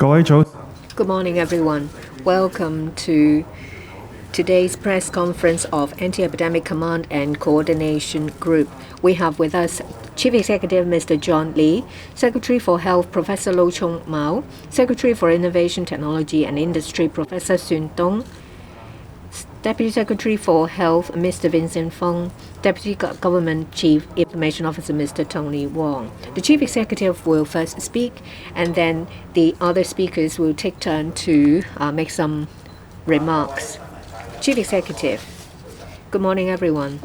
Good morning, everyone. Welcome to today's press conference of Anti-Epidemic Command and Coordination Group. We have with us Chief Executive Mr. John Lee, Secretary for Health Professor Lo Chung Mao, Secretary for Innovation, Technology and Industry Professor Sun Dong, Deputy Secretary for Health Mr. Vincent Fong, Deputy Government Chief Information Officer Mr. Tony Wong. The Chief Executive will first speak, and then the other speakers will take turn to make some remarks. Chief Executive, good morning, everyone.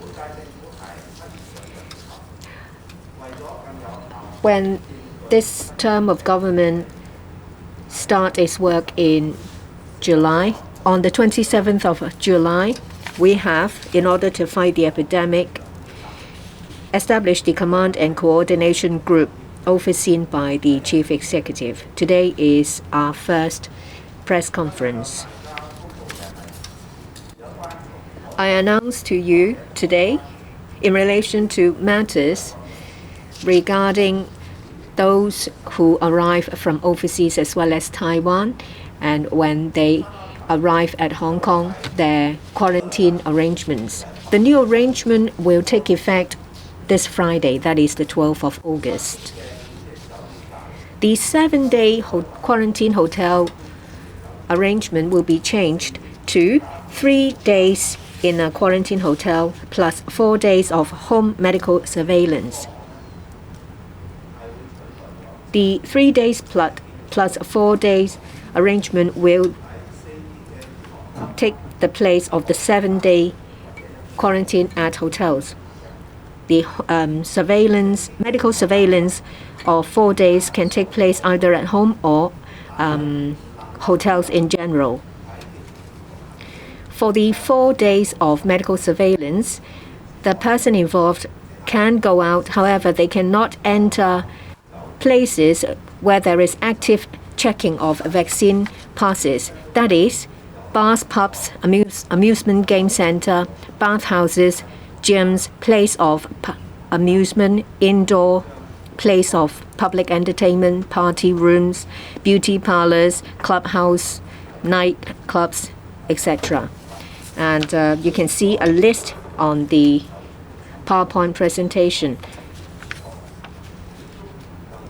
When this term of government starts its work in July, on the 27th of July, we have, in order to fight the epidemic, established the Command and Coordination Group overseen by the Chief Executive. Today is our first press conference. I announce to you today in relation to matters regarding those who arrive from overseas as well as Taiwan, and when they arrive at Hong Kong, their quarantine arrangements. The new arrangement will take effect this Friday, that is the 12th of August. The 7-day quarantine hotel arrangement will be changed to 3 days in a quarantine hotel plus 4 days of home medical surveillance. The 3 days plus 4 days arrangement will take the place of the 7-day quarantine at hotels. The medical surveillance of 4 days can take place either at home or hotels in general. For the 4 days of medical surveillance, the person involved can go out. However, they cannot enter places where there is active checking of vaccine passes. That is, bars, pubs, amusement game center, bathhouses, gyms, place of amusement, indoor place of public entertainment, party rooms, beauty parlors, clubhouse, night clubs, etc. And you can see a list on the PowerPoint presentation.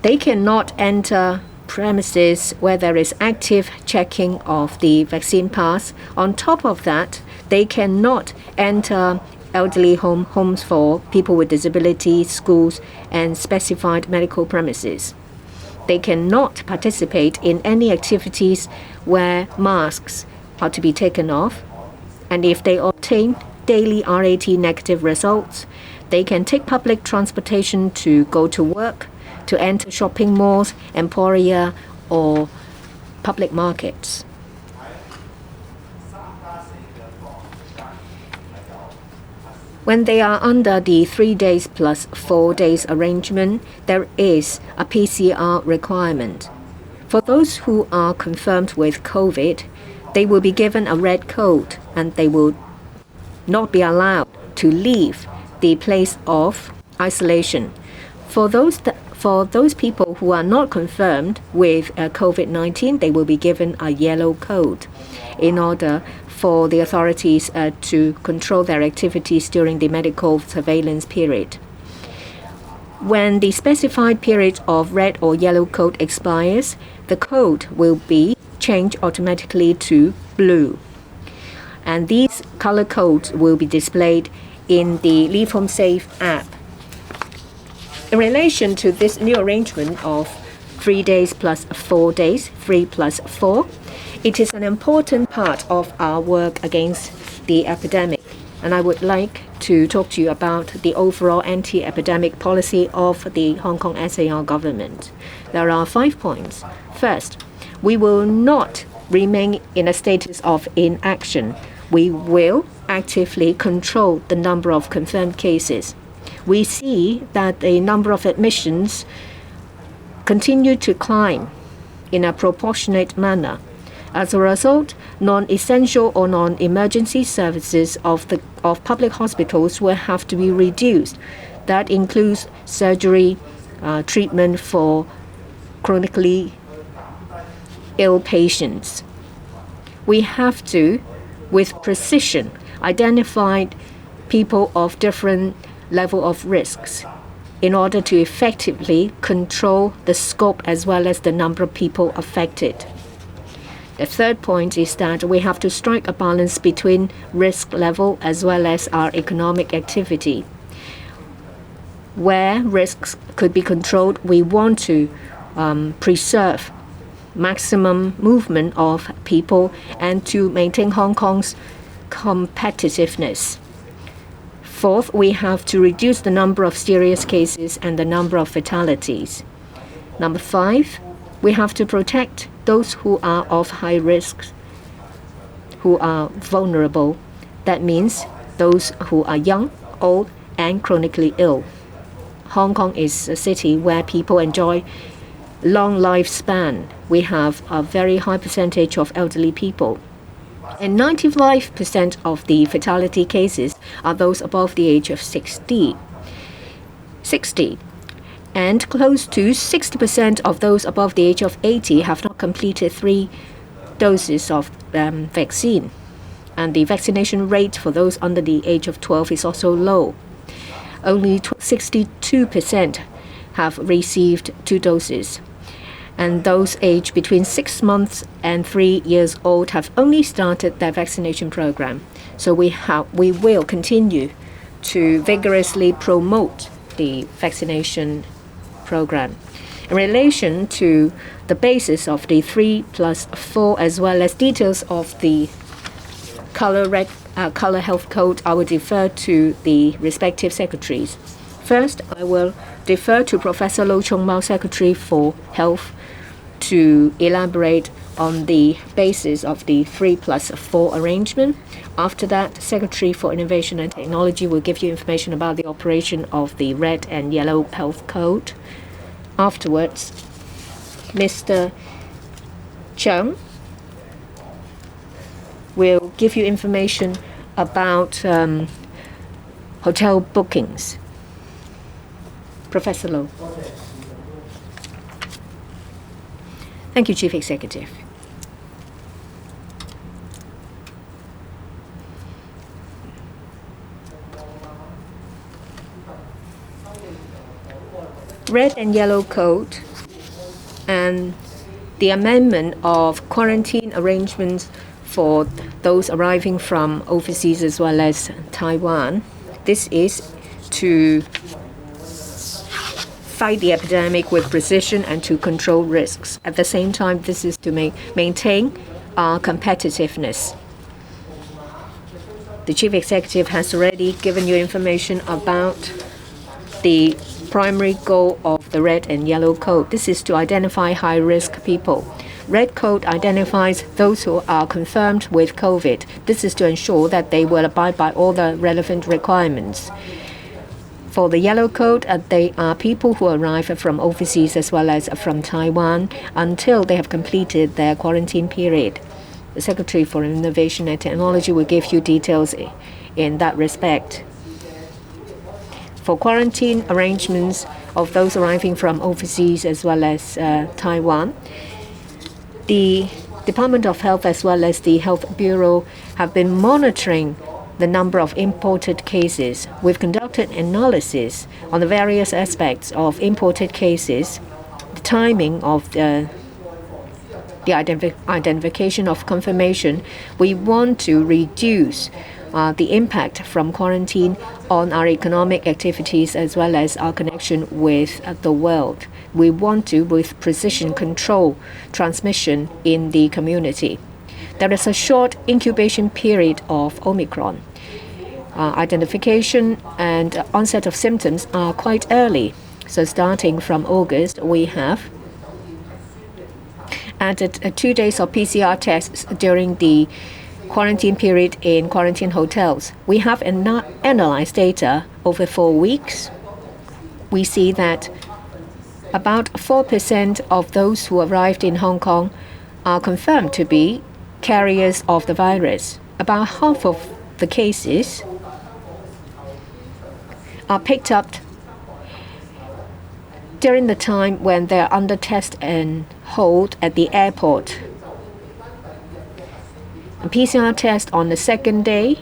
They cannot enter premises where there is active checking of the vaccine pass. On top of that, they cannot enter elderly homes for people with disabilities, schools, and specified medical premises. They cannot participate in any activities where masks are to be taken off. And if they obtain daily RAT negative results, they can take public transportation to go to work, to enter shopping malls, emporia, or public markets. When they are under the 3 days plus 4 days arrangement, there is a PCR requirement. For those who are confirmed with COVID, they will be given a red code and they will not be allowed to leave the place of isolation. For those people who are not confirmed with COVID-19, they will be given a yellow code in order for the authorities to control their activities during the medical surveillance period. When the specified period of red or yellow code expires, the code will be changed automatically to blue. And these color codes will be displayed in the Leave Home Safe app. In relation to this new arrangement of 3 days plus 4 days, 3 plus 4, it is an important part of our work against the epidemic. And I would like to talk to you about the overall anti-epidemic policy of the Hong Kong SAR government. There are 5 points. First, we will not remain in a status of inaction. We will actively control the number of confirmed cases. We see that the number of admissions continue to climb in a proportionate manner. As a result, non-essential or non-emergency services of public hospitals will have to be reduced. That includes surgery, treatment for chronically ill patients. We have to, with precision, identify people of different level of risks in order to effectively control the scope as well as the number of people affected. The third point is that we have to strike a balance between risk level as well as our economic activity. Where risks could be controlled, we want to preserve maximum movement of people and to maintain Hong Kong's competitiveness. Fourth, we have to reduce the number of serious cases and the number of fatalities. Number 5, we have to protect those who are of high risk, who are vulnerable. That means those who are young, old, and chronically ill. Hong Kong is a city where people enjoy long lifespan. We have a very high percentage of elderly people. And 95% of the fatality cases are those above the age of 60. And close to 60% of those above the age of 80 have not completed 3 doses of vaccine. And the vaccination rate for those under the age of 12 is also low. Only 62% have received 2 doses. And those aged between 6 months and 3 years old have only started their vaccination program. So we will continue to vigorously promote the vaccination program. In relation to the basis of the 3+4 as well as details of the color health code, I will defer to the respective secretaries. First, I will defer to Professor Lo Chung Mao, Secretary for Health, to elaborate on the basis of the 3+4 arrangement. After that, Secretary for Innovation and Technology will give you information about the operation of the red and yellow health code. Afterwards, Mr. Chung will give you information about hotel bookings. Professor Lo. Thank you, Chief Executive. Red and yellow code and the amendment of quarantine arrangements for those arriving from overseas as well as Taiwan. This is to fight the epidemic with precision and to control risks. At the same time, this is to maintain our competitiveness. The Chief Executive has already given you information about the primary goal of the red and yellow code. This is to identify high-risk people. Red code identifies those who are confirmed with COVID. This is to ensure that they will abide by all the relevant requirements. For the yellow code, they are people who arrive from overseas as well as from Taiwan until they have completed their quarantine period. The Secretary for Innovation and Technology will give you details in that respect. For quarantine arrangements of those arriving from overseas as well as Taiwan, the Department of Health as well as the Health Bureau have been monitoring the number of imported cases. We've conducted analysis on the various aspects of imported cases, the timing of the identification of confirmation. We want to reduce the impact from quarantine on our economic activities as well as our connection with the world. We want to, with precision, control transmission in the community. There is a short incubation period of Omicron. Identification and onset of symptoms are quite early. So starting from August, we have added 2 days of PCR tests during the quarantine period in quarantine hotels. We have analyzed data over 4 weeks. We see that about 4% of those who arrived in Hong Kong are confirmed to be carriers of the virus. About half of the cases are picked up during the time when they're under test in hold at the airport. A PCR test on the second day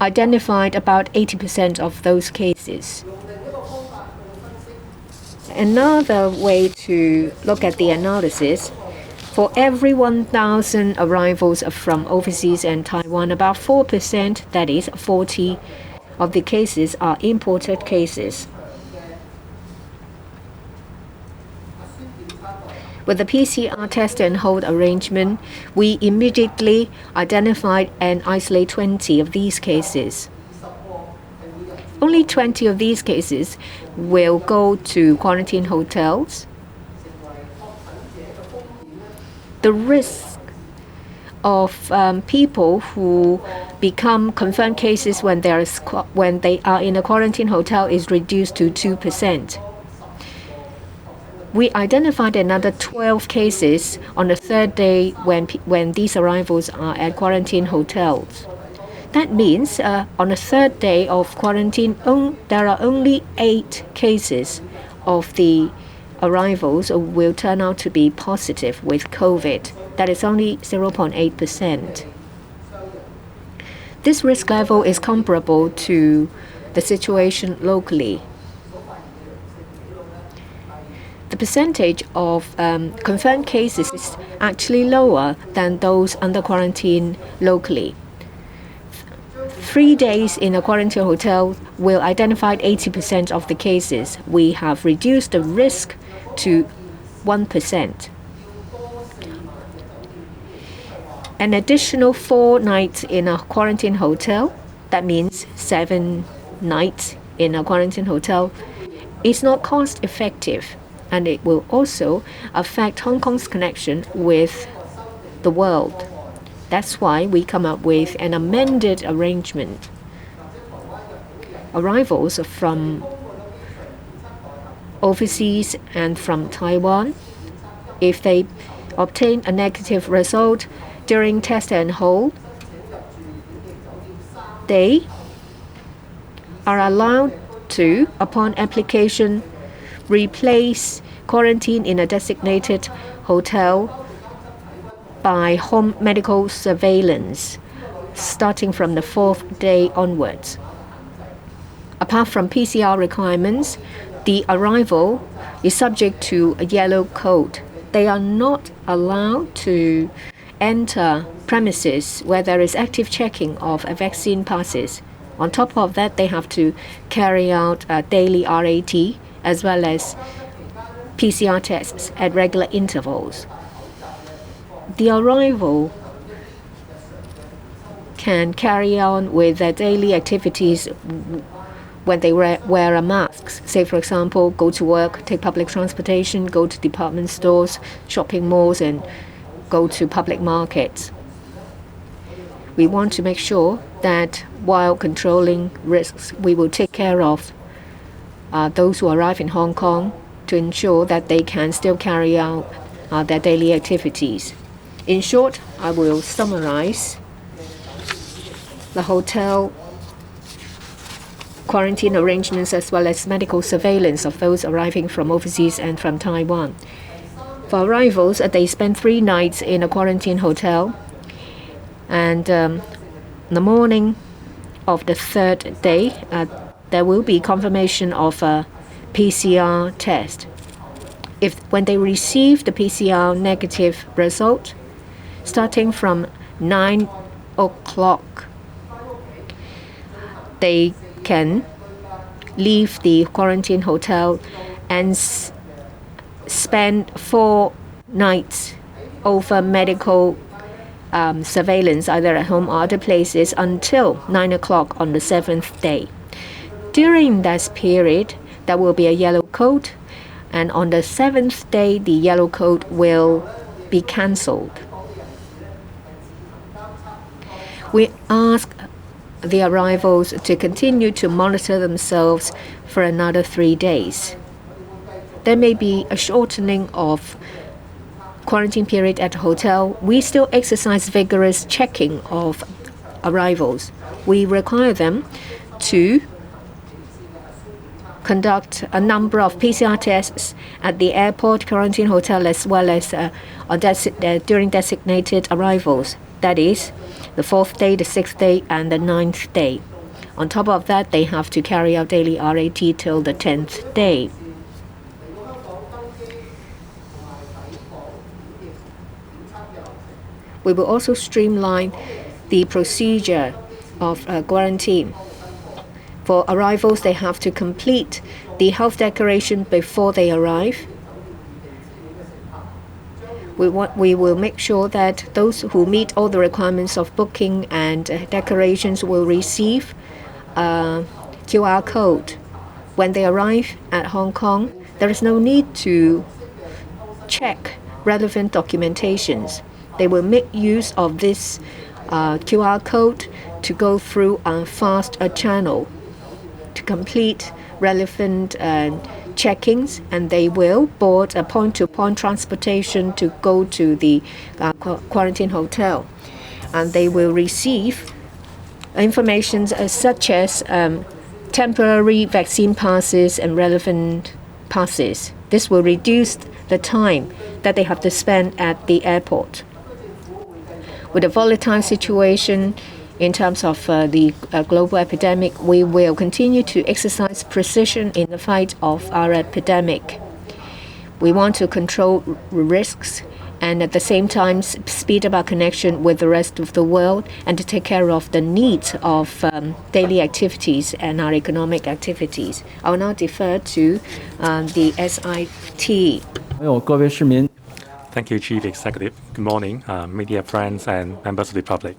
identified about 80% of those cases. Another way to look at the analysis, for every 1,000 arrivals from overseas and Taiwan, about 4%, that is 40 of the cases, are imported cases. With the PCR test and hold arrangement, we immediately identified and isolate 20 of these cases. Only 20 of these cases will go to quarantine hotels. The risk of people who become confirmed cases when they are in a quarantine hotel is reduced to 2%. We identified another 12 cases on the third day when these arrivals are at quarantine hotels. That means on the third day of quarantine, there are only 8 cases of the arrivals will turn out to be positive with COVID. That is only 0.8%. This risk level is comparable to the situation locally. The percentage of confirmed cases is actually lower than those under quarantine locally. 3 days in a quarantine hotel will identify 80% of the cases. We have reduced the risk to 1%. An additional 4 nights in a quarantine hotel, that means 7 nights in a quarantine hotel, is not cost effective. And it will also affect Hong Kong's connection with the world. That's why we come up with an amended arrangement. Arrivals from overseas and from Taiwan, if they obtain a negative result during test and hold, they are allowed to, upon application, replace quarantine in a designated hotel by home medical surveillance starting from the 4th day onwards. Apart from PCR requirements, the arrival is subject to a yellow code. They are not allowed to enter premises where there is active checking of vaccine passes. On top of that, they have to carry out a daily RAT as well as PCR tests at regular intervals. The arrival can carry on with their daily activities when they wear a mask. Say, for example, go to work, take public transportation, go to department stores, shopping malls, and go to public markets. We want to make sure that while controlling risks, we will take care of those who arrive in Hong Kong to ensure that they can still carry out their daily activities. In short, I will summarize the hotel quarantine arrangements as well as medical surveillance of those arriving from overseas and from Taiwan. For arrivals, they spend 3 nights in a quarantine hotel, and the morning of the 3rd day, there will be confirmation of a PCR test. When they receive the PCR negative result, starting from 9 o'clock, they can leave the quarantine hotel and spend 4 nights over medical surveillance, either at home or other places, until 9 o'clock on the 7th day. During that period, there will be a yellow code, and on the 7th day, the yellow code will be cancelled. We ask the arrivals to continue to monitor themselves for another 3 days. There may be a shortening of quarantine period at the hotel. We still exercise vigorous checking of arrivals. We require them to conduct a number of PCR tests at the airport, quarantine hotel, as well as during designated arrivals. That is, the 4th day, the 6th day, and the 9th day. On top of that, they have to carry out daily RAT till the 10th day. We will also streamline the procedure of quarantine. For arrivals, they have to complete the health declaration before they arrive. We will make sure that those who meet all the requirements of booking and declarations will receive a QR code. When they arrive at Hong Kong, there is no need to check relevant documentations. They will make use of this QR code to go through a fast channel to complete relevant checkings, and they will board a point-to-point transportation to go to the quarantine hotel. And they will receive information such as temporary vaccine passes and relevant passes. This will reduce the time that they have to spend at the airport. With a volatile situation in terms of the global epidemic, we will continue to exercise precision in the fight of our epidemic. We want to control risks and at the same time speed up our connection with the rest of the world and to take care of the needs of daily activities and our economic activities. I will now defer to the SIT. Thank you, Chief Executive. Good morning, media friends and members of the public.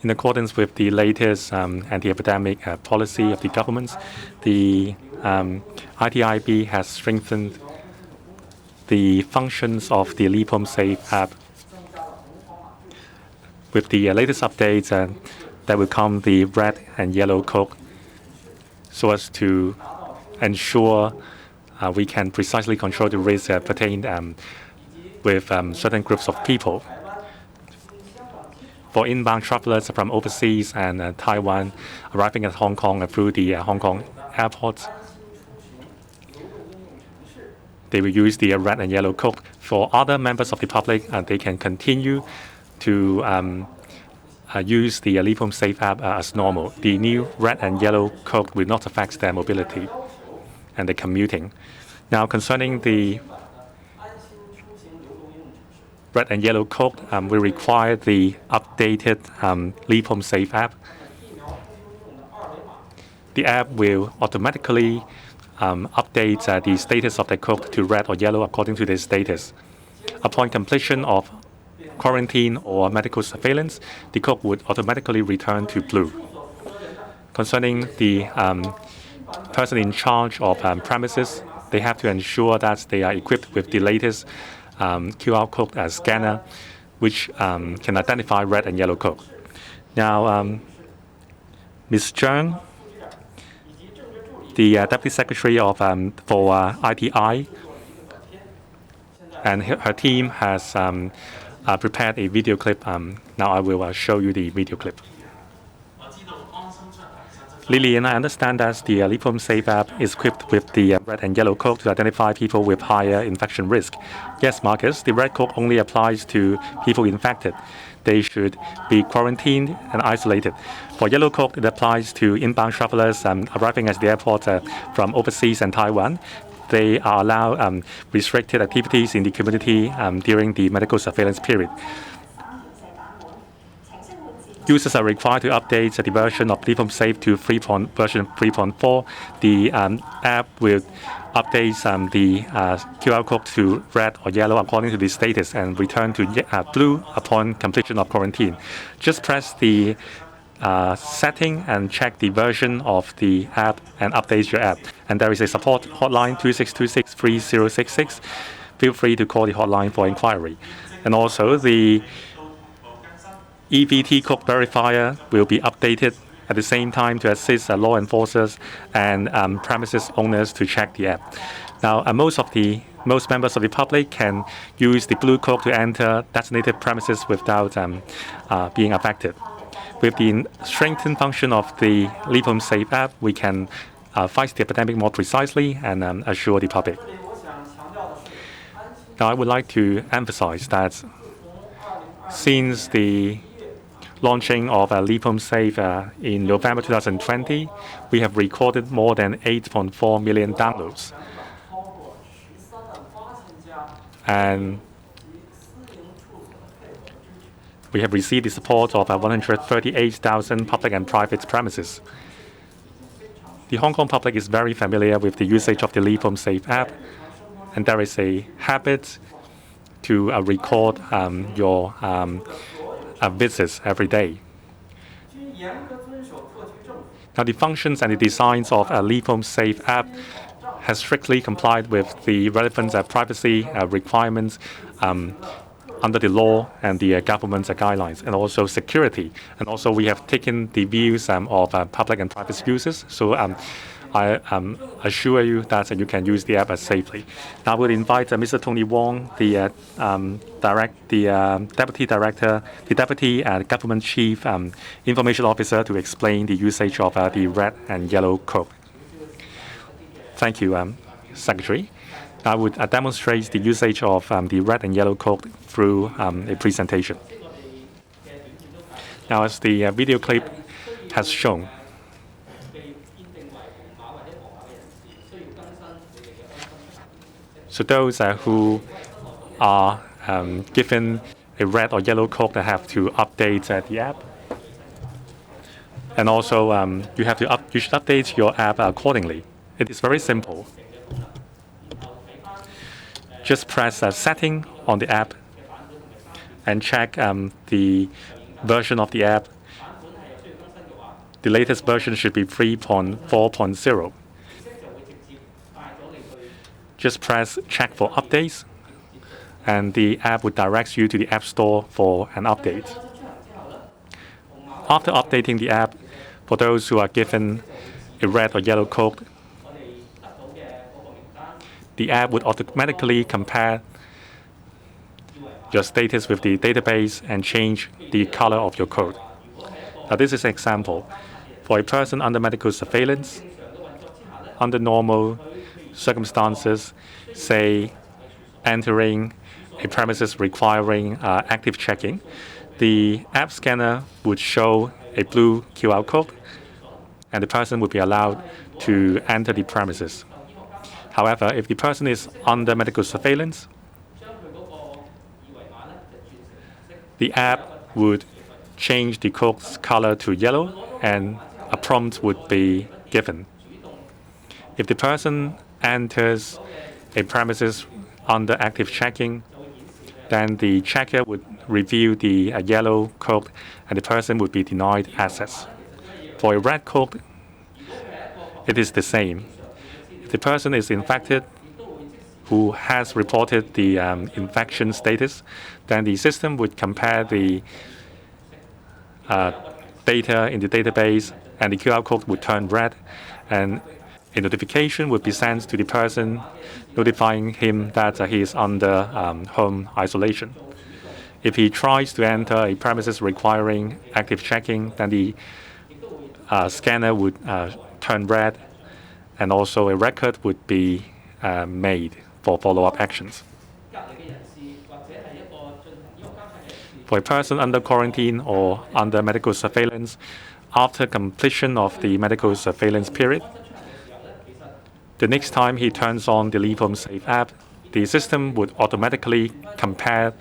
In accordance with the latest anti-epidemic policy of the government, the ITIB has strengthened the functions of the Lipom Safe app. With the latest updates that will come the red and yellow code, so as to ensure we can precisely control the risk pertained with certain groups of people. For inbound travelers from overseas and Taiwan arriving at Hong Kong through the Hong Kong airport, they will use the red and yellow code. For other members of the public, they can continue to use the Lipom Safe app as normal. The new red and yellow code will not affect their mobility and the commuting. Now, concerning the red and yellow code, we require the updated Lipom Safe app. The app will automatically update the status of the code to red or yellow according to the status. Upon completion of quarantine or medical surveillance, the code would automatically return to blue. Concerning the person in charge of premises, they have to ensure that they are equipped with the latest QR code scanner, which can identify red and yellow code. Now, Ms. Zhang, the Deputy Secretary of for ITI, and her team has prepared a video clip. Now I will show you the video clip. Lillian, I understand that the Lipom Safe app is equipped with the red and yellow code to identify people with higher infection risk. Yes, Marcus, the red code only applies to people infected. They should be quarantined and isolated. For yellow code, it applies to inbound travelers arriving at the airport from overseas and Taiwan. They are allowed restricted activities in the community during the medical surveillance period. Users are required to update the version of Lipom Safe to version 3.4. The app will update the QR code to red or yellow according to the status and return to blue upon completion of quarantine. Just press the setting and check the version of the app and update your app. And there is a support hotline 2626-3066. Feel free to call the hotline for inquiry. And also the EVT code verifier will be updated at the same time to assist law enforcers and premises owners to check the app. Now, most members of the public can use the blue code to enter designated premises without being affected. With the strengthened function of the Lipom Safe app, we can fight the epidemic more precisely and assure the public. Now, I would like to emphasize that since the launching of Leap Home Safe in November 2020, we have recorded more than 8.4 million downloads. And we have received the support of 138,000 public and private premises. The Hong Kong public is very familiar with the usage of the Leap Home Safe app, and there is a habit to record your visits every day. Now, the functions and the designs of a Leap Home Safe app has strictly complied with the relevant privacy requirements under the law and the government's guidelines, and also security. And also, we have taken the views of public and private users. So I assure you that you can use the app safely. Now, I will invite Mr. Tony Wong, the Deputy Director, the Deputy Government Chief Information Officer, to explain the usage of the red and yellow code. Thank you, Secretary. I would demonstrate the usage of the red and yellow code through a presentation. Now, as the video clip has shown, so those who are given a red or yellow code, they have to update the app. And also, you should update your app accordingly. It is very simple. Just press setting on the app and check the version of the app. The latest version should be 3.4.0. Just press check for updates, and the app would direct you to the App Store for an update. After updating the app, for those who are given a red or yellow code, the app would automatically compare your status with the database and change the color of your code. Now, this is an example. For a person under medical surveillance, under normal circumstances, say entering a premises requiring active checking, the app scanner would show a blue QR code, and the person would be allowed to enter the premises. However, if the person is under medical surveillance, the app would change the code's color to yellow, and a prompt would be given. If the person enters a premises under active checking, then the checker would review the yellow code, and the person would be denied access. For a red code, it is the same. If the person is infected, who has reported the infection status, then the system would compare the data in the database, and the QR code would turn red, and a notification would be sent to the person notifying him that he is under home isolation. If he tries to enter a premises requiring active checking, then the scanner would turn red, and also a record would be made for follow-up actions. For a person under quarantine or under medical surveillance, after completion of the medical surveillance period, the next time he turns on the Leap Home Safe app, the system would automatically compare,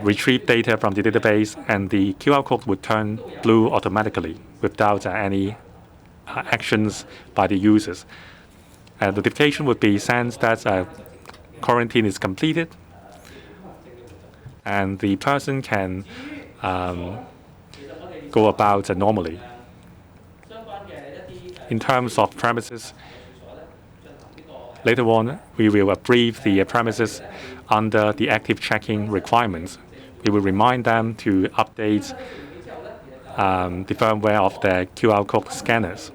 retrieve data from the database, and the QR code would turn blue automatically without any actions by the users. A notification would be sent that quarantine is completed, and the person can go about normally. In terms of premises, later on, we will brief the premises under the active checking requirements. We will remind them to update the firmware of their QR code scanners.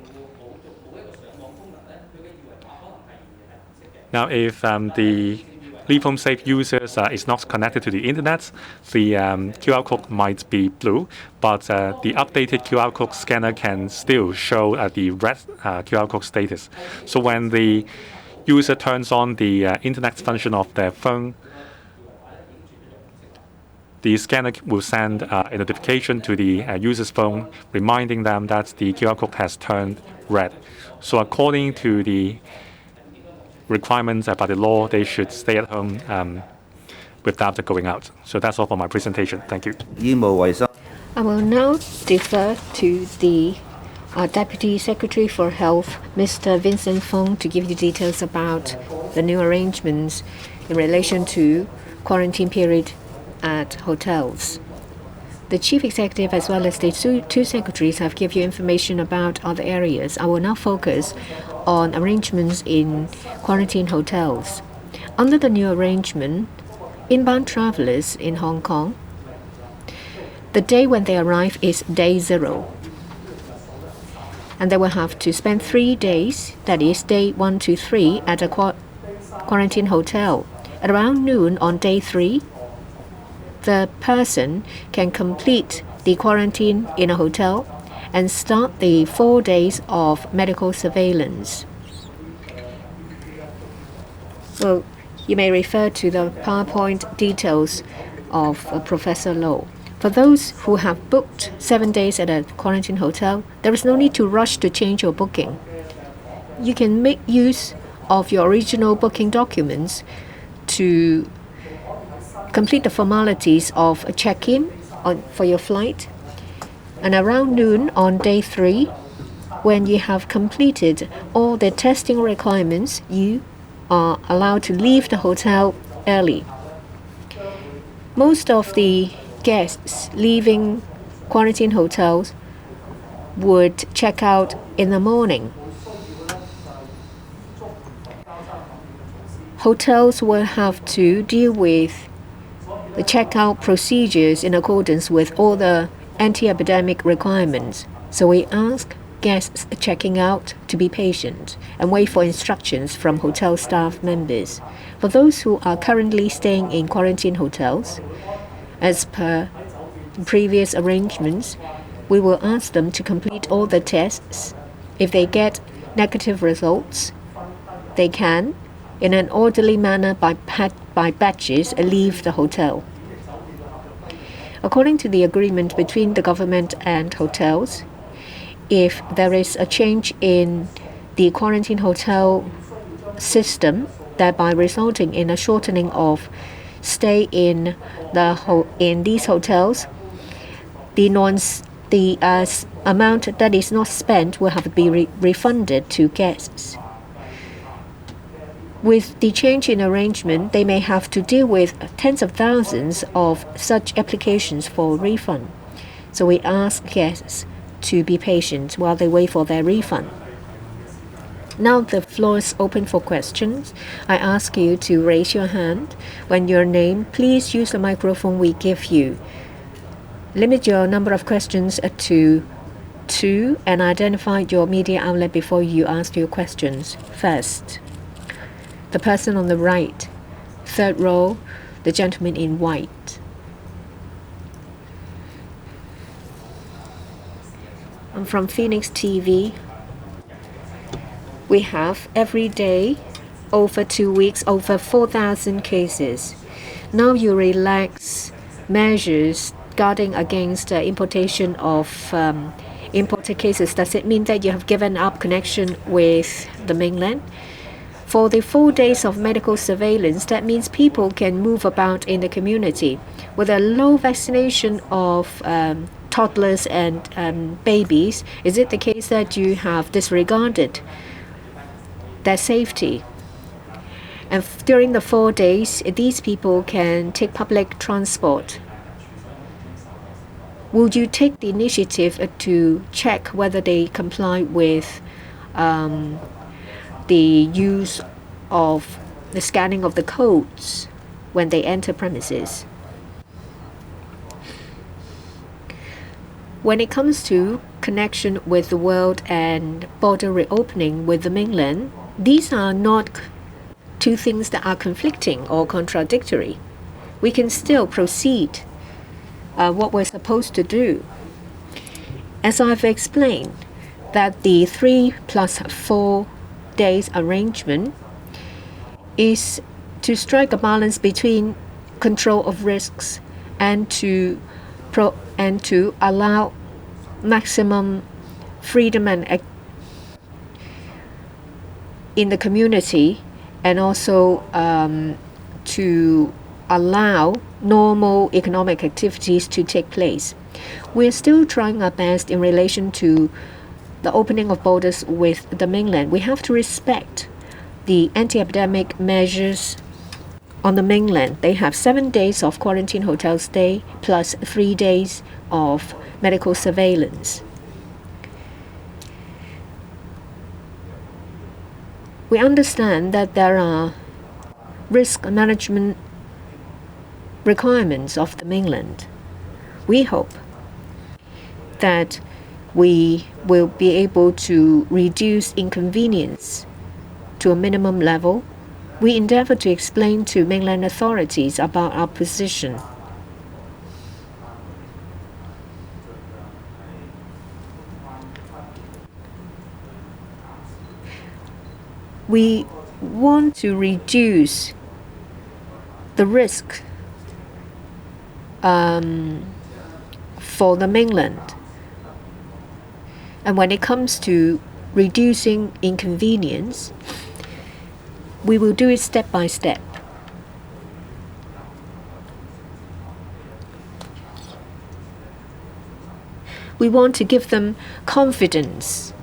Now, if the leave home safe users is not connected to the internet, the QR code might be blue, but the updated QR code scanner can still show the red QR code status. So when the user turns on the internet function of their phone, the scanner will send a notification to the user's phone, reminding them that the QR code has turned red. So according to the requirements by the law, they should stay at home without going out. So that's all for my presentation. Thank you. I will now defer to the Deputy Secretary for Health, Mr. Vincent Fong, to give you details about the new arrangements in relation to quarantine period at hotels. The Chief Executive as well as the two secretaries have given you information about other areas. I will now focus on arrangements in quarantine hotels. Under the new arrangement, inbound travelers in Hong Kong, the day when they arrive is day 0. And they will have to spend 3 days, that is day 1 to 3, at a quarantine hotel. At around noon on day 3, the person can complete the quarantine in a hotel and start the 4 days of medical surveillance. Well, you may refer to the PowerPoint details of Professor Low. For those who have booked 7 days at a quarantine hotel, there is no need to rush to change your booking. You can make use of your original booking documents to complete the formalities of a check-in for your flight. And around noon on day 3, when you have completed all the testing requirements, you are allowed to leave the hotel early. Most of the guests leaving quarantine hotels would check out in the morning. Hotels will have to deal with the checkout procedures in accordance with all the anti-epidemic requirements. So we ask guests checking out to be patient and wait for instructions from hotel staff members. For those who are currently staying in quarantine hotels, as per previous arrangements, we will ask them to complete all the tests. If they get negative results, they can, in an orderly manner by batches, leave the hotel. According to the agreement between the government and hotels, if there is a change in the quarantine hotel system, thereby resulting in a shortening of stay in these hotels, the amount that is not spent will have to be refunded to guests. With the change in arrangement, they may have to deal with tens of thousands of such applications for refund. So we ask guests to be patient while they wait for their refund. Now the floor is open for questions. I ask you to raise your hand. When your name, please use the microphone we give you. Limit your number of questions to 2 and identify your media outlet before you ask your questions. First, the person on the right, 3rd row, the gentleman in white. I'm from Phoenix TV. We have every day, over 2 weeks, over 4,000 cases. Now you relax measures guarding against importation of imported cases. Does it mean that you have given up connection with the mainland? For the 4 days of medical surveillance, that means people can move about in the community. With a low vaccination of toddlers and babies, is it the case that you have disregarded their safety? And during the 4 days, these people can take public transport. Would you take the initiative to check whether they comply with the use of the scanning of the codes when they enter premises? When it comes to connection with the world and border reopening with the mainland, these are not two things that are conflicting or contradictory. We can still proceed what we're supposed to do. As I've explained, that the 3 + 4 days arrangement is to strike a balance between control of risks and to allow maximum freedom and in the community, and also to allow normal economic activities to take place. We're still trying our best in relation to the opening of borders with the mainland. We have to respect the anti-epidemic measures on the mainland. They have 7 days of quarantine hotel stay plus 3 days of medical surveillance. We understand that there are risk management requirements of the mainland. We hope that we will be able to reduce inconvenience to a minimum level. We endeavor to explain to mainland authorities about our position. We want to reduce the risk for the mainland. And when it comes to reducing inconvenience, we will do it step by step. We want to give them confidence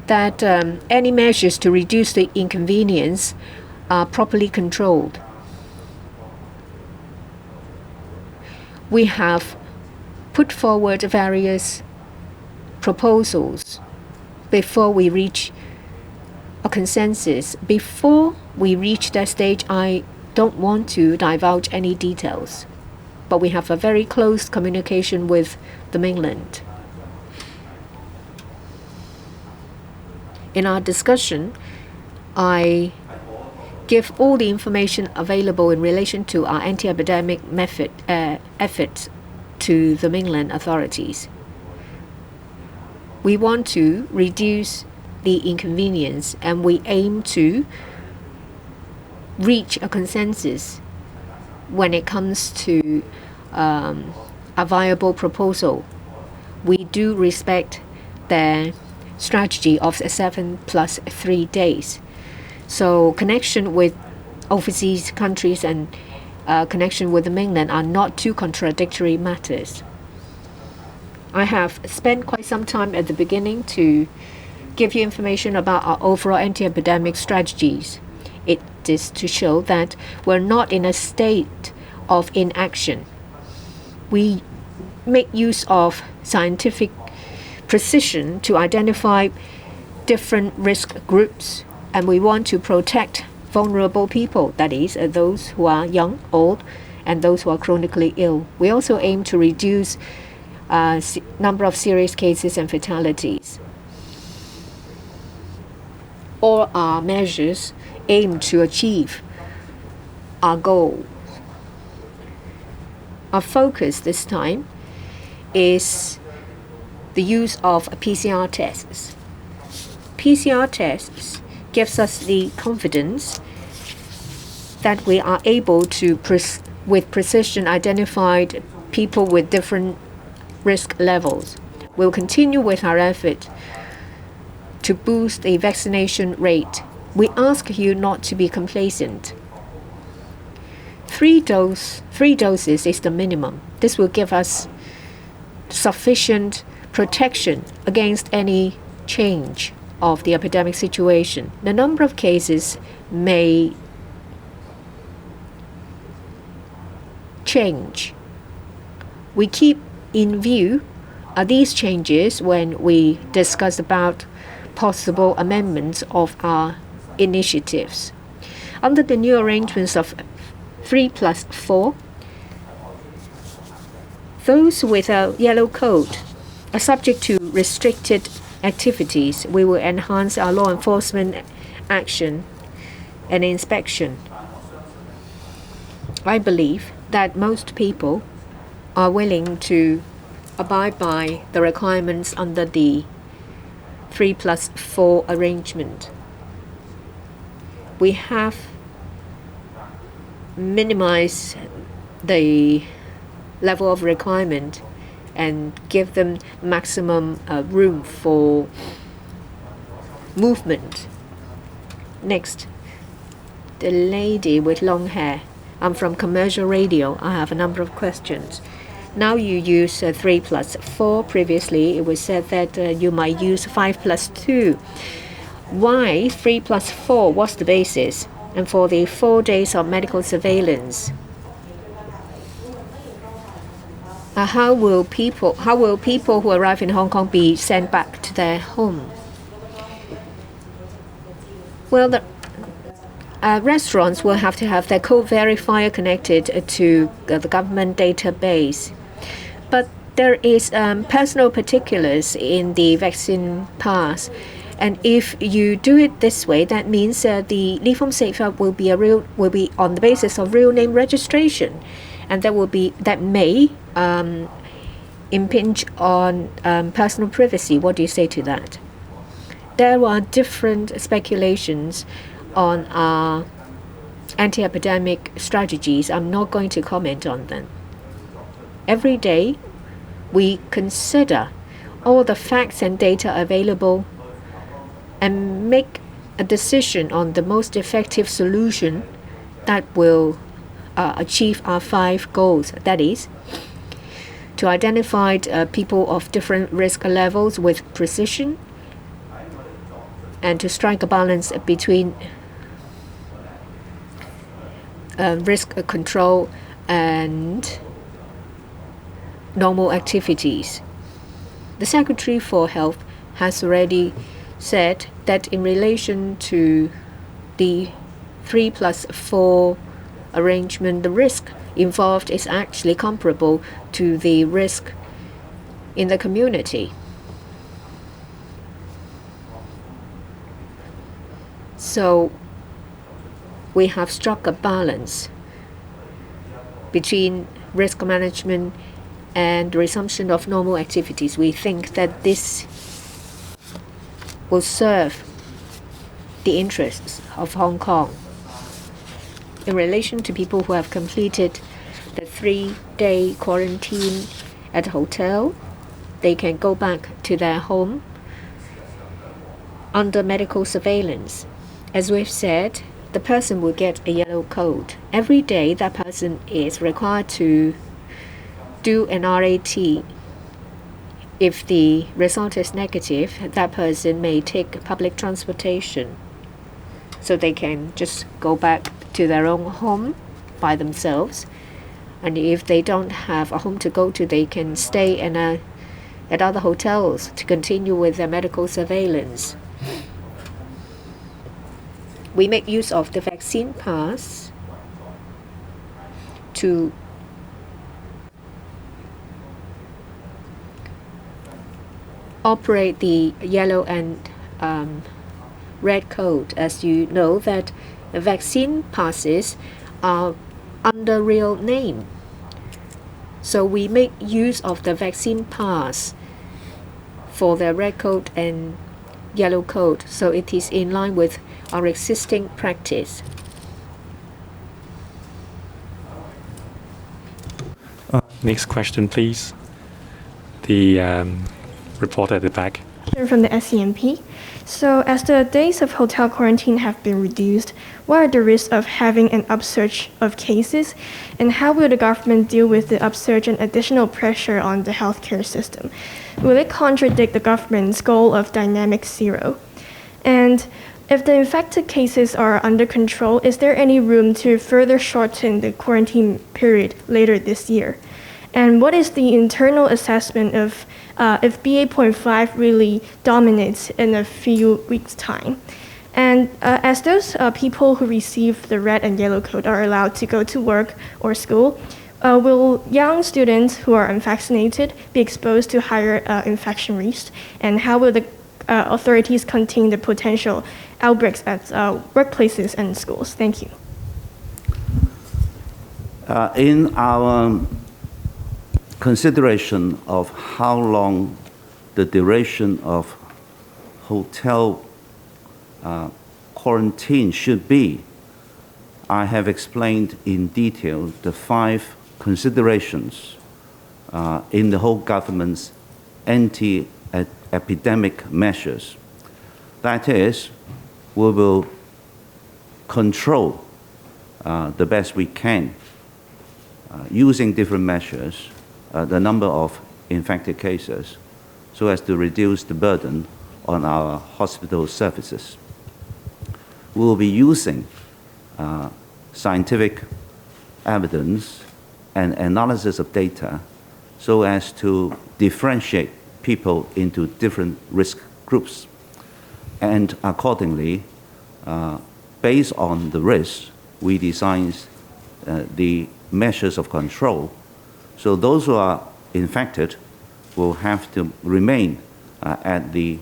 that any measures to reduce the inconvenience are properly controlled. We have put forward various proposals before we reach a consensus. Before we reach that stage, I don't want to divulge any details, but we have a very close communication with the mainland. In our discussion, I give all the information available in relation to our anti-epidemic efforts to the mainland authorities. We want to reduce the inconvenience, and we aim to reach a consensus when it comes to a viable proposal. We do respect the strategy of 7 + 3 days. So connection with overseas countries and connection with the mainland are not two contradictory matters. I have spent quite some time at the beginning to give you information about our overall anti-epidemic strategies. It is to show that we're not in a state of inaction. We make use of scientific precision to identify different risk groups, and we want to protect vulnerable people, that is, those who are young, old, and those who are chronically ill. We also aim to reduce number of serious cases and fatalities. All our measures aim to achieve our goal. Our focus this time is the use of PCR tests. PCR tests gives us the confidence that we are able to, with precision, identify people with different risk levels. We'll continue with our effort to boost the vaccination rate. We ask you not to be complacent. 3 doses is the minimum. This will give us sufficient protection against any change of the epidemic situation. The number of cases may change. We keep in view these changes when we discuss about possible amendments of our initiatives. Under the new arrangements of 3 + 4, those with a yellow code are subject to restricted activities. We will enhance our law enforcement action and inspection. I believe that most people are willing to abide by the requirements under the 3+4 arrangement. We have minimized the level of requirement and give them maximum room for movement. Next, the lady with long hair. I'm from commercial radio. I have a number of questions. Now you use 3+4. Previously, it was said that you might use 5+2. Why 3+4? What's the basis? And for the 4 days of medical surveillance, how will people who arrive in Hong Kong be sent back to their home? Well, the restaurants will have to have their code verifier connected to the government database. But there is personal particulars in the vaccine pass. And if you do it this way, that means the Li Feng safeguard will be on the basis of real name registration, and that may impinge on personal privacy. What do you say to that? There are different speculations on our anti-epidemic strategies. I'm not going to comment on them. Every day, we consider all the facts and data available and make a decision on the most effective solution that will achieve our 5 goals. That is, to identify people of different risk levels with precision, and to strike a balance between risk control and normal activities. The Secretary for Health has already said that in relation to the 3+4 arrangement, the risk involved is actually comparable to the risk in the community. So we have struck a balance between risk management and resumption of normal activities. We think that this will serve the interests of Hong Kong. In relation to people who have completed the 3-day quarantine at a hotel, they can go back to their home under medical surveillance. As we've said, the person will get a yellow code. Every day, that person is required to do an RAT. If the result is negative, that person may take public transportation, so they can just go back to their own home by themselves. And if they don't have a home to go to, they can stay at other hotels to continue with their medical surveillance. We make use of the vaccine pass to operate the yellow and red code. As you know, that the vaccine passes are under real name. So we make use of the vaccine pass for the red code and yellow code. So it is in line with our existing practice. Next question, please. The reporter at the back. From the SCMP. So as the days of hotel quarantine have been reduced, what are the risks of having an upsurge of cases? And how will the government deal with the upsurge and additional pressure on the healthcare system? Will it contradict the government's goal of dynamic zero? And if the infected cases are under control, is there any room to further shorten the quarantine period later this year? And what is the internal assessment of if BA.5 really dominates in a few weeks' time? And as those people who receive the red and yellow code are allowed to go to work or school, will young students who are unvaccinated be exposed to higher infection risks? And how will the authorities contain the potential outbreaks at workplaces and schools? Thank you. In our consideration of how long the duration of hotel quarantine should be, I have explained in detail the 5 considerations in the whole government's anti-epidemic measures. That is, we will control the best we can using different measures the number of infected cases so as to reduce the burden on our hospital services. We will be using scientific evidence and analysis of data so as to differentiate people into different risk groups. And accordingly, based on the risks, we design the measures of control. So those who are infected will have to remain at the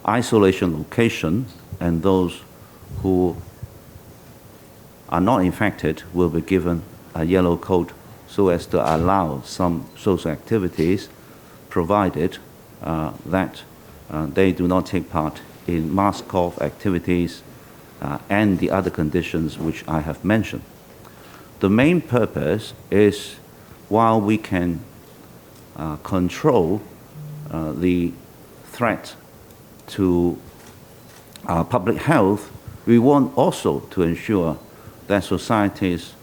isolation location, and those who are not infected will be given a yellow code so as to allow some social activities, provided that they do not take part in mask-off activities and the other conditions which I have mentioned. The main purpose is, while we can control the threat to public health, we want also to ensure that societies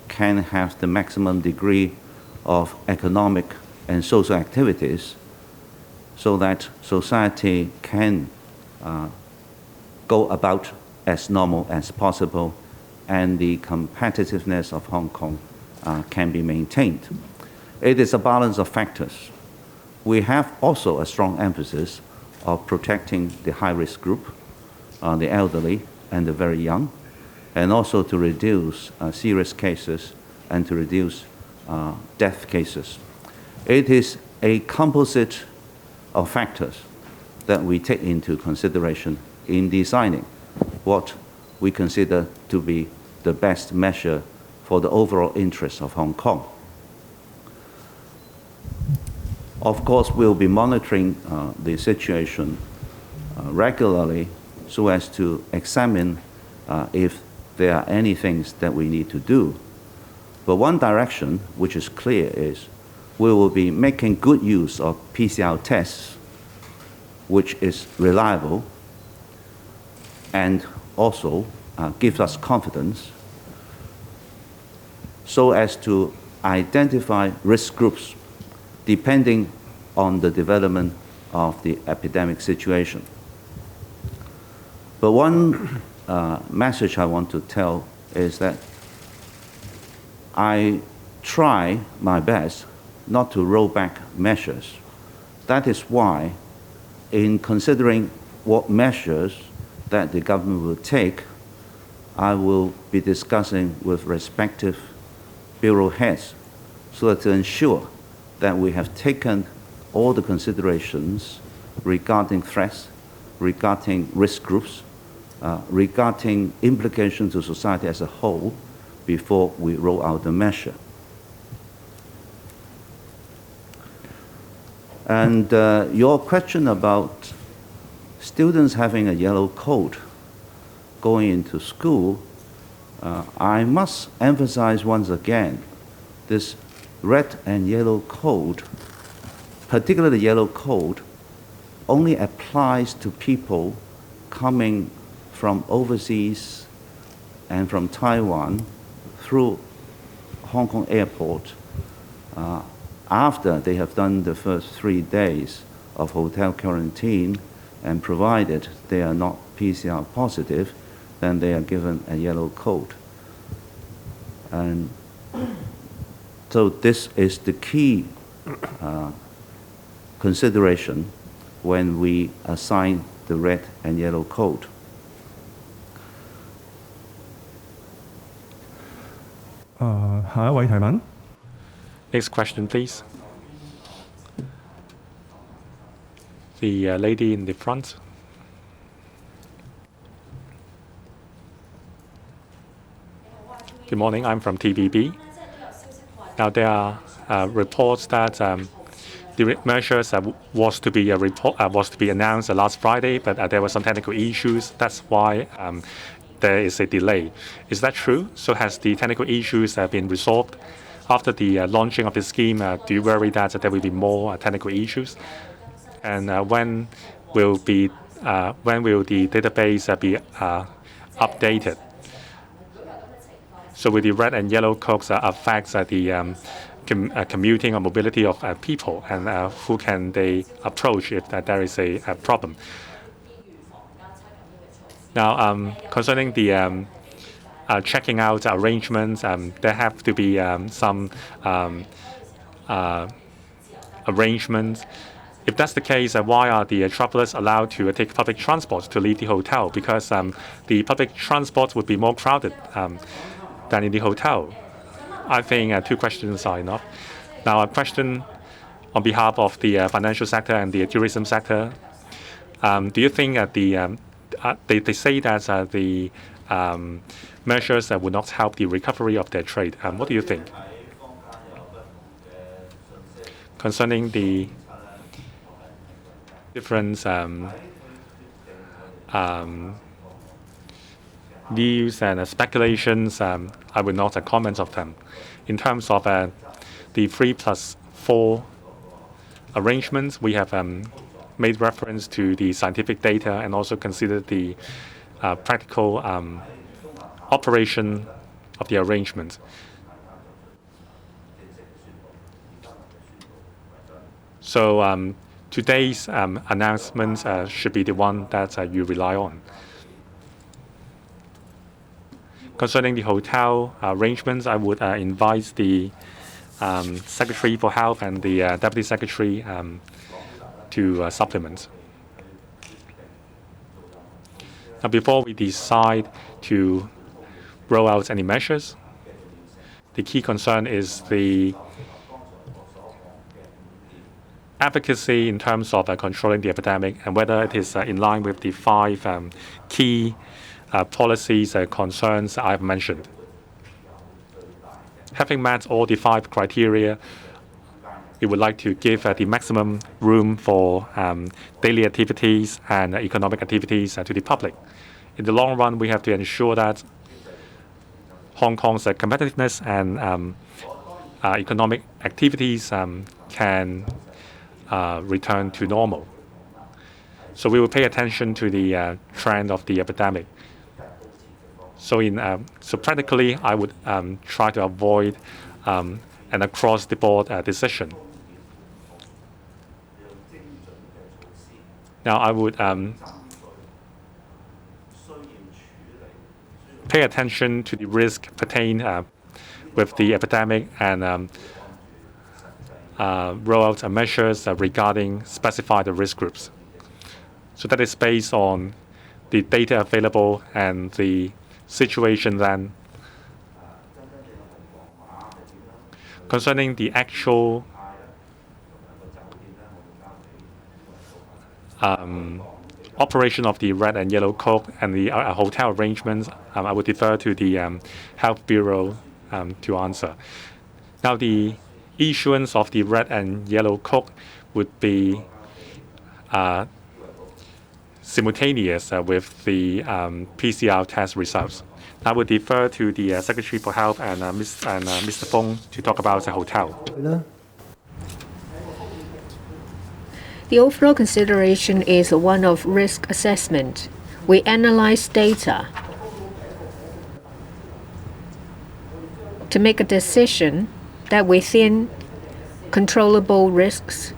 can have the maximum degree of economic and social activities so that society can go about as normal as possible and the competitiveness of Hong Kong can be maintained. It is a balance of factors. We have also a strong emphasis of protecting the high-risk group, the elderly and the very young, and also to reduce serious cases and to reduce death cases. It is a composite of factors that we take into consideration in designing what we consider to be the best measure for the overall interests of Hong Kong. Of course, we'll be monitoring the situation regularly so as to examine if there are any things that we need to do. But one direction which is clear is we will be making good use of PCR tests, which is reliable and also gives us confidence, so as to identify risk groups depending on the development of the epidemic situation. But one message I want to tell is that I try my best not to roll back measures. That is why, in considering what measures that the government will take, I will be discussing with respective bureau heads so as to ensure that we have taken all the considerations regarding threats, regarding risk groups, regarding implications to society as a whole before we roll out the measure. And your question about students having a yellow code going into school, I must emphasize once again, this red and yellow code, particularly the yellow code, only applies to people coming from overseas and from Taiwan through Hong Kong airport after they have done the first 3 days of hotel quarantine, and provided they are not PCR positive, then they are given a yellow code. And so this is the key consideration when we assign the red and yellow code. Next question, please. The lady in the front. Good morning. I'm from TVB. Now there are reports that the measures was to be announced last Friday, but there were some technical issues. That's why there is a delay. Is that true? So has the technical issues been resolved after the launching of the scheme? Do you worry that there will be more technical issues? And when will the database be updated? So will the red and yellow codes affect the commuting or mobility of people, and who can they approach if there is a problem? Now, concerning the checking out arrangements, there have to be some arrangements. If that's the case, why are the travelers allowed to take public transport to leave the hotel? Because the public transport would be more crowded than in the hotel. I think two questions are enough. Now, a question on behalf of the financial sector and the tourism sector. Do you think that they say that the measures would not help the recovery of their trade? What do you think? Concerning the different news and speculations, I will not comment on them. In terms of the 3+4 arrangements, we have made reference to the scientific data and also considered the practical operation of the arrangement. So today's announcements should be the one that you rely on. Concerning the hotel arrangements, I would invite the Secretary for Health and the Deputy Secretary to supplement. Now, before we decide to roll out any measures, the key concern is the efficacy in terms of controlling the epidemic and whether it is in line with the 5 key policies concerns I've mentioned. Having met all the 5 criteria, we would like to give the maximum room for daily activities and economic activities to the public. In the long run, we have to ensure that Hong Kong's competitiveness and economic activities can return to normal. So we will pay attention to the trend of the epidemic. So practically, I would try to avoid an across-the-board decision. Now, I would pay attention to the risk pertained with the epidemic and roll out measures regarding specified risk groups. So that is based on the data available and the situation then. Concerning the actual operation of the red and yellow code and the hotel arrangements, I would defer to the Health Bureau to answer. Now, the issuance of the red and yellow code would be simultaneous with the PCR test results. I would defer to the Secretary for Health and Mr. Fong to talk about the hotel. The overall consideration is one of risk assessment. We analyze data to make a decision that within controllable risks,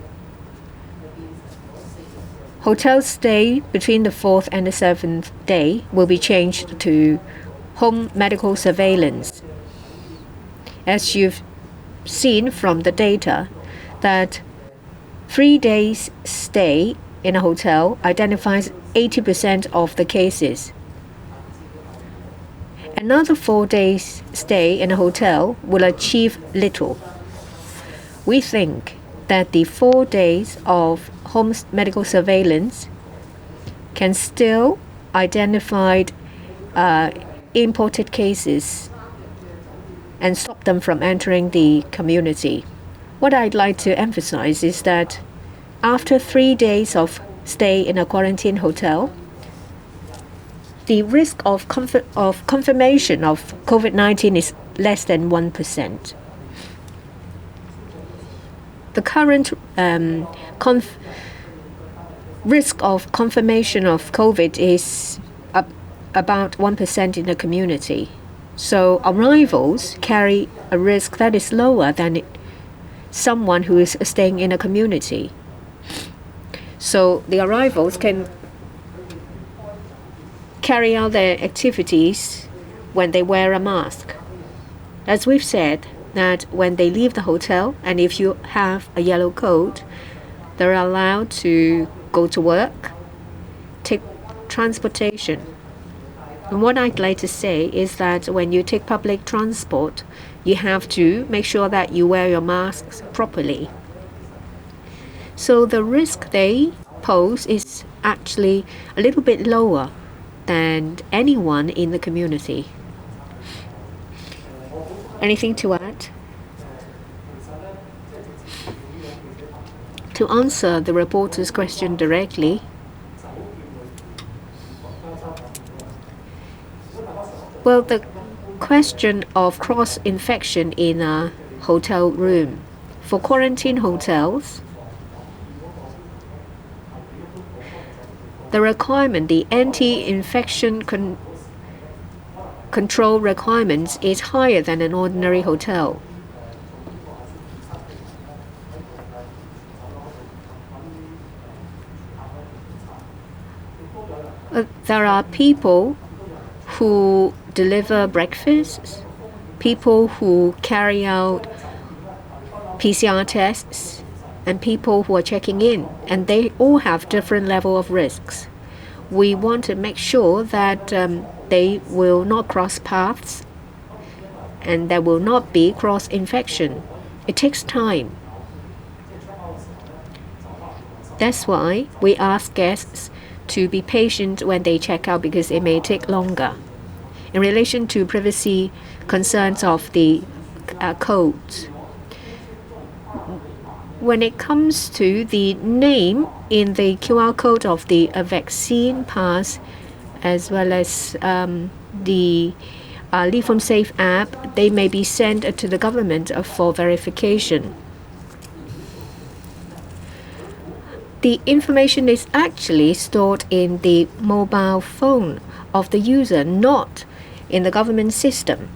hotel stay between the 4th and the 7th day will be changed to home medical surveillance. As you've seen from the data, that 3 days stay in a hotel identifies 80% of the cases. Another 4 days stay in a hotel will achieve little. We think that the 4 days of home medical surveillance can still identify imported cases and stop them from entering the community. What I'd like to emphasize is that after 3 days of stay in a quarantine hotel, the risk of confirmation of COVID-19 is less than 1%. The current risk of confirmation of COVID is about 1% in the community. So arrivals carry a risk that is lower than someone who is staying in a community. So the arrivals can carry out their activities when they wear a mask. As we've said, that when they leave the hotel, and if you have a yellow coat, they're allowed to go to work, take transportation. And what I'd like to say is that when you take public transport, you have to make sure that you wear your masks properly. So the risk they pose is actually a little bit lower than anyone in the community. Anything to add? To answer the reporter's question directly, well, the question of cross-infection in a hotel room. For quarantine hotels, the requirement, the anti-infection control requirements is higher than an ordinary hotel. There are people who deliver breakfasts, people who carry out PCR tests, and people who are checking in, and they all have different level of risks. We want to make sure that they will not cross paths and there will not be cross-infection. It takes time. That's why we ask guests to be patient when they check out, because it may take longer. In relation to privacy concerns of the codes, when it comes to the name in the QR code of the vaccine pass, as well as the Leave Home Safe app, they may be sent to the government for verification. The information is actually stored in the mobile phone of the user, not in the government system.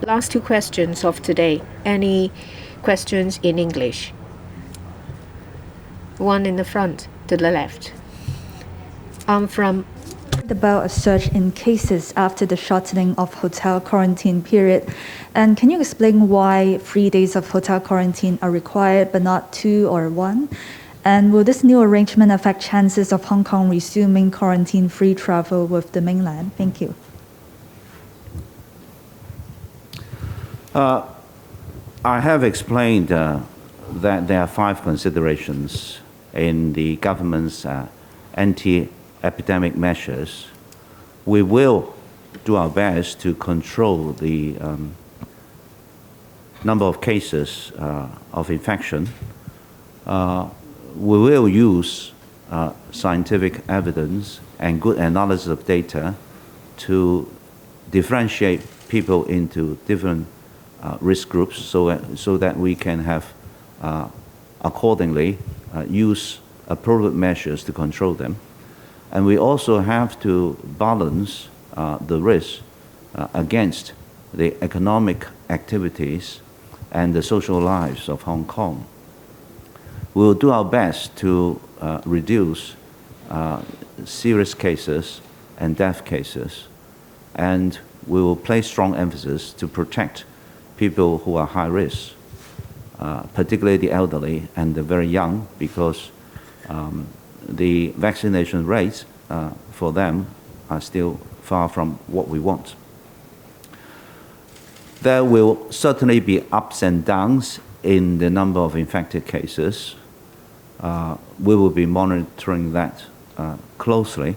Last two questions of today. Any questions in English? One in the front to the left. I'm from about a surge in cases after the shortening of hotel quarantine period. And can you explain why 3 days of hotel quarantine are required but not 2 or 1? And will this new arrangement affect chances of Hong Kong resuming quarantine-free travel with the mainland? Thank you. I have explained that there are 5 considerations in the government's anti-epidemic measures. We will do our best to control the number of cases of infection. We will use scientific evidence and good analysis of data to differentiate people into different risk groups so that we can have accordingly use appropriate measures to control them. And we also have to balance the risk against the economic activities and the social lives of Hong Kong. We will do our best to reduce serious cases and death cases, and we will place strong emphasis to protect people who are high risk, particularly the elderly and the very young, because the vaccination rates for them are still far from what we want. There will certainly be ups and downs in the number of infected cases, we will be monitoring that closely.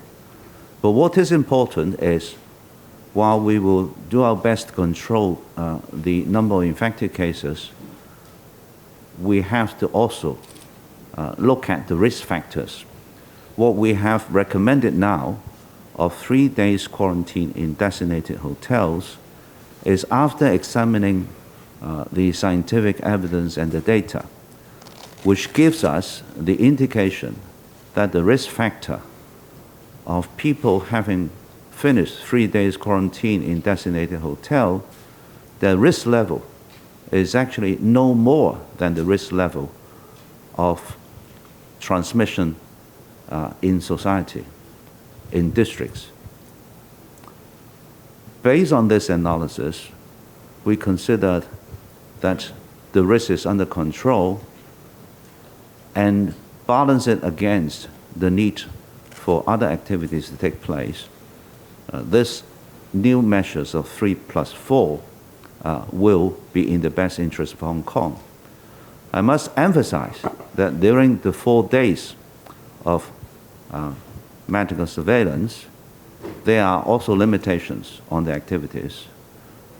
But what is important is, while we will do our best to control the number of infected cases, we have to also look at the risk factors. What we have recommended now of 3 days quarantine in designated hotels is, after examining the scientific evidence and the data, which gives us the indication that the risk factor of people having finished 3 days quarantine in designated hotel, the risk level is actually no more than the risk level of transmission in society, in districts. Based on this analysis, we considered that the risk is under control and balance it against the need for other activities to take place. This new measures of 3+4 will be in the best interest of Hong Kong. I must emphasize that during the 4 days of medical surveillance, there are also limitations on the activities.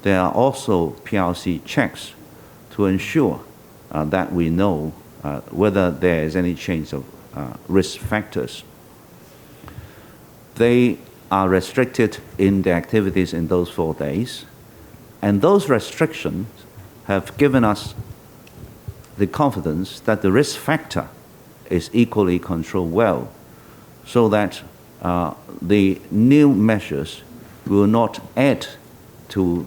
There are also PRC checks to ensure that we know whether there is any change of risk factors. They are restricted in the activities in those 4 days, and those restrictions have given us the confidence that the risk factor is equally controlled well, so that the new measures will not add to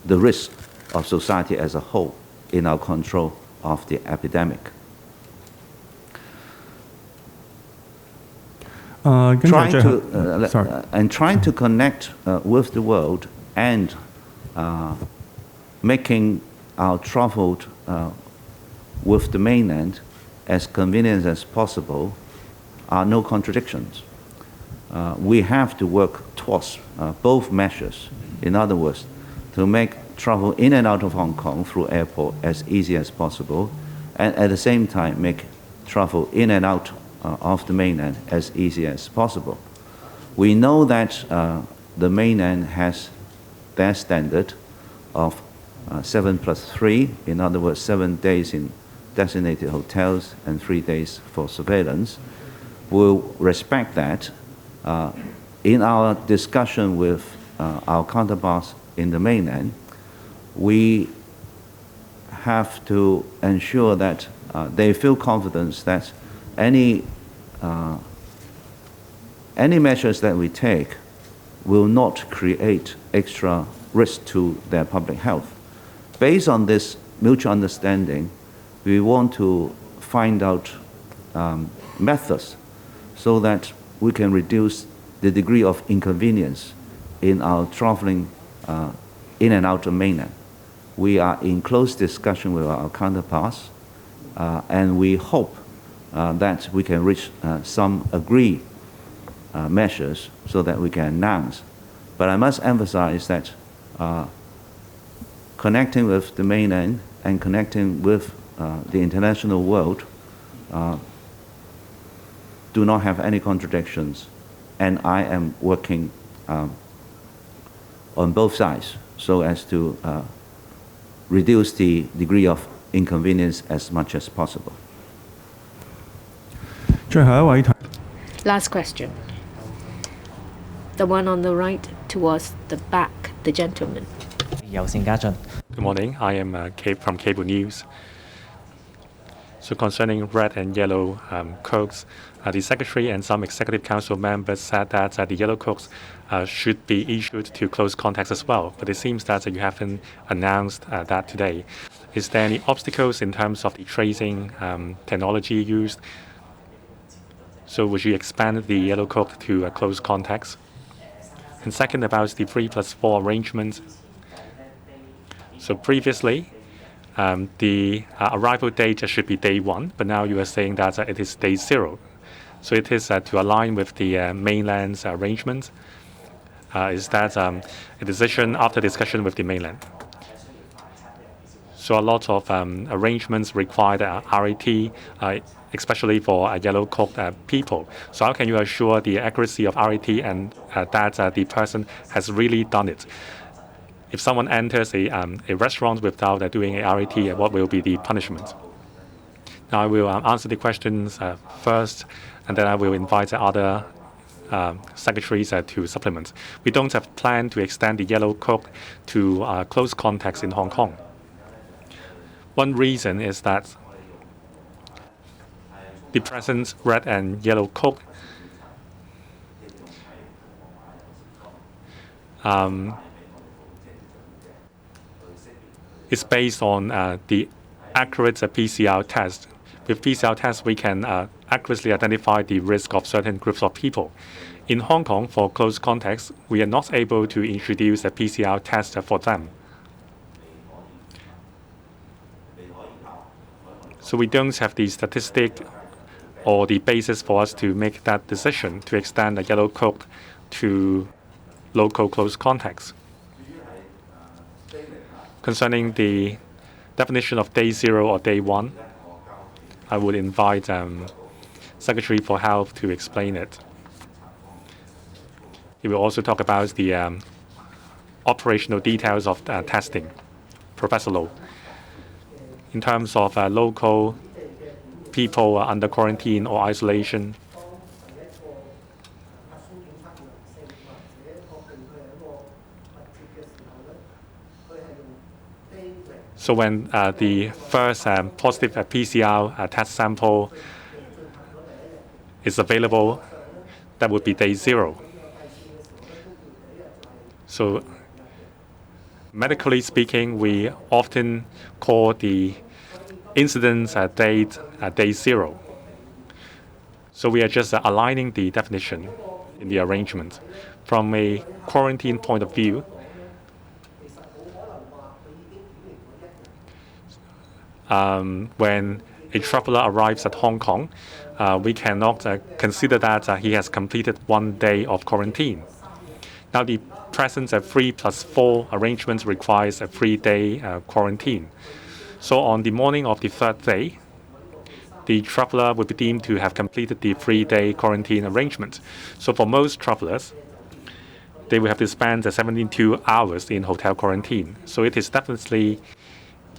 the risk of society as a whole in our control of the epidemic. Trying to connect with the world and making our travel with the mainland as convenient as possible are no contradictions. We have to work towards both measures. In other words, to make travel in and out of Hong Kong through airport as easy as possible, and at the same time make travel in and out of the mainland as easy as possible. We know that the mainland has their standard of 7+3, in other words, 7 days in designated hotels and 3 days for surveillance. We'll respect that. In our discussion with our counterparts in the mainland, we have to ensure that they feel confidence that any measures that we take will not create extra risk to their public health. Based on this mutual understanding, we want to find out methods so that we can reduce the degree of inconvenience in our traveling in and out of mainland. We are in close discussion with our counterparts, and we hope that we can reach some agreed measures so that we can announce. But I must emphasize that connecting with the mainland and connecting with the international world do not have any contradictions, and I am working on both sides so as to reduce the degree of inconvenience as much as possible. Last question. The one on the right towards the back, the gentleman. Good morning. I am from Cable News. So concerning red and yellow codes, the Secretary and some Executive Council members said that the yellow codes should be issued to close contacts as well. But it seems that you haven't announced that today. Is there any obstacles in terms of the tracing technology used? So would you expand the yellow code to close contacts? And second, about the 3+4 arrangement. So previously, the arrival date should be day 1, but now you are saying that it is day 0. So it is to align with the mainland's arrangement. Is that a decision after discussion with the mainland? So a lot of arrangements require the RAT especially for yellow coat people. So how can you assure the accuracy of RET and that the person has really done it? If someone enters a restaurant without doing a RET, what will be the punishment? Now I will answer the questions first, and then I will invite the other secretaries to supplement. We don't have plan to extend the yellow coat to close contacts in Hong Kong. One reason is that the present red and yellow coat is based on the accurate PCR test. With PCR tests, we can accurately identify the risk of certain groups of people. In Hong Kong, for close contacts, we are not able to introduce a PCR test for them. So we don't have the statistic or the basis for us to make that decision to extend the yellow coat to local close contacts. Concerning the definition of day 0 or day 1, I would invite Secretary for Health to explain it. He will also talk about the operational details of testing. Professor Low. In terms of local people under quarantine or isolation, so when the first positive PCR test sample is available, that would be day 0. So medically speaking, we often call the incidence date day 0. So we are just aligning the definition in the arrangement. From a quarantine point of view, when a traveler arrives at Hong Kong, we cannot consider that he has completed 1 day of quarantine. Now, the present 3+4 arrangement requires a 3-day quarantine. So on the morning of the 3rd day, the traveler will be deemed to have completed the 3-day quarantine arrangement. So for most travelers, they will have to spend 72 hours in hotel quarantine. So it is definitely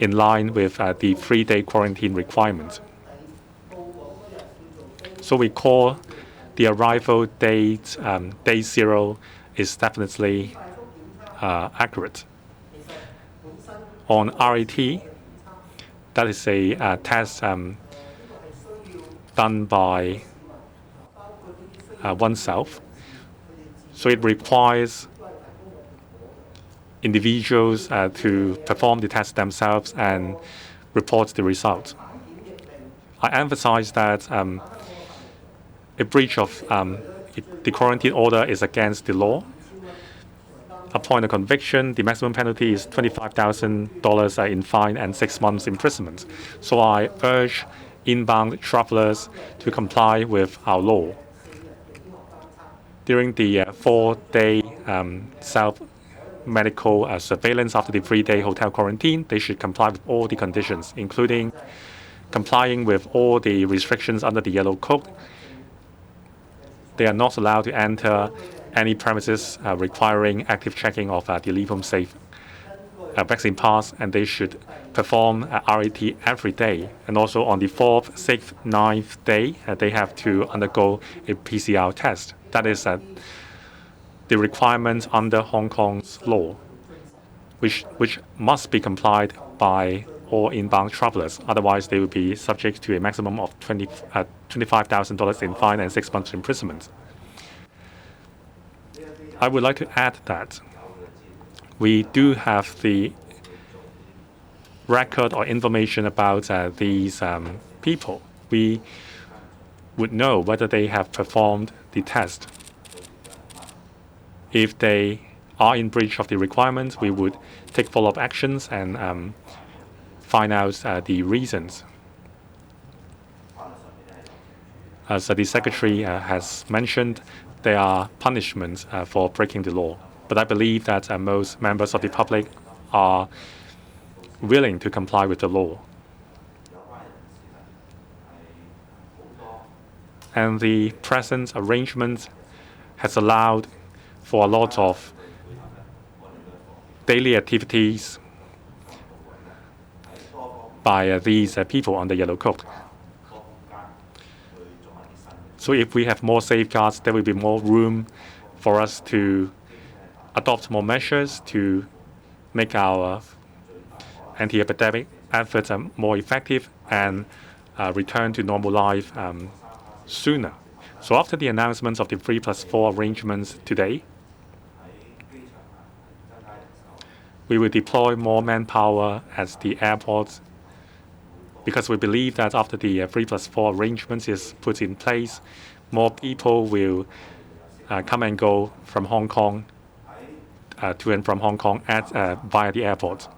in line with the 3-day quarantine requirement. So we call the arrival date day 0 is definitely accurate. On RET, that is a test done by oneself. So it requires individuals to perform the test themselves and report the results. I emphasize that a breach of the quarantine order is against the law. Upon a conviction, the maximum penalty is $25,000 in fine and 6 months imprisonment. So I urge inbound travelers to comply with our law. During the 4-day self-medical surveillance after the 3-day hotel quarantine, they should comply with all the conditions, including complying with all the restrictions under the yellow coat. They are not allowed to enter any premises requiring active checking of the Leave Home Safe vaccine pass, and they should perform RET every day. And also on the 4th, 6th, 9th day, they have to undergo a PCR test. That is the requirement under Hong Kong's law, which must be complied by all inbound travelers. Otherwise, they will be subject to a maximum of $25,000 in fine and 6 months imprisonment. I would like to add that we do have the record or information about these people. We would know whether they have performed the test. If they are in breach of the requirements, we would take follow-up actions and find out the reasons. As the Secretary has mentioned, there are punishments for breaking the law. But I believe that most members of the public are willing to comply with the law. And the present arrangement has allowed for a lot of daily activities by these people on the yellow code. So if we have more safeguards, there will be more room for us to adopt more measures to make our anti-epidemic efforts more effective and return to normal life sooner. So after the announcement of the 3+4 arrangements today, we will deploy more manpower at the airports because we believe that after the 3+4 arrangements is put in place, more people will come and go from Hong Kong to and from Hong Kong via the airport.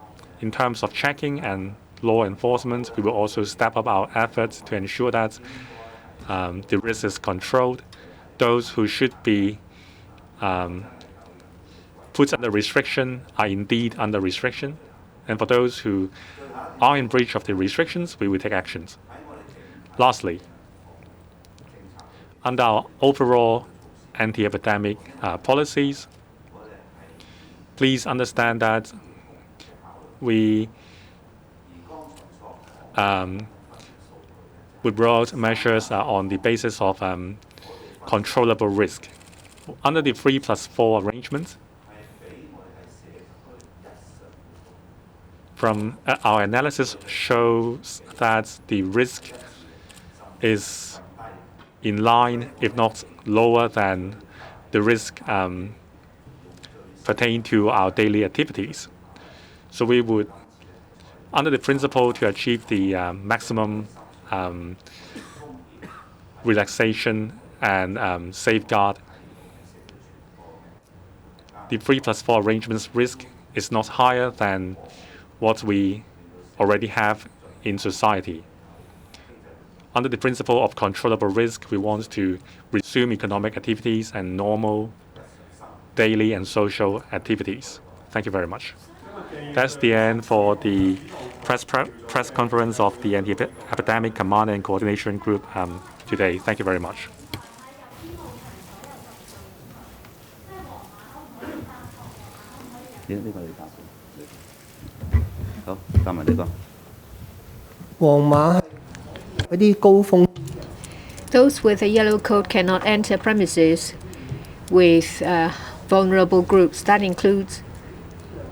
In terms of checking and law enforcement, we will also step up our efforts to ensure that the risk is controlled. Those who should be put under restriction are indeed under restriction. And for those who are in breach of the restrictions, we will take actions. Lastly, under our overall anti-epidemic policies, please understand that we brought measures on the basis of controllable risk. Under the 3+4 arrangement, from our analysis shows that the risk is in line, if not lower than the risk pertain to our daily activities. So we would, under the principle to achieve the maximum relaxation and safeguard, the 3+4 arrangements risk is not higher than what we already have in society. Under the principle of controllable risk, we want to resume economic activities and normal daily and social activities. Thank you very much. That's the end for the press conference of the Anti-Epidemic Command and Coordination Group today. Thank you very much. Those with a yellow code cannot enter premises with vulnerable groups. That includes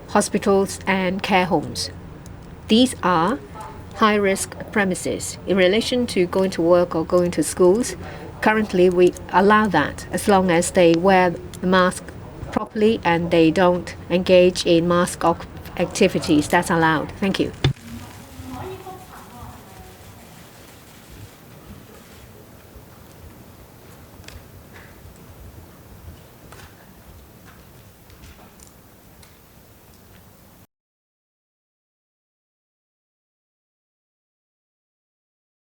hospitals and care homes. These are high-risk premises. In relation to going to work or going to schools, currently we allow that as long as they wear the mask properly and they don't engage in mask activities. That's allowed. Thank you.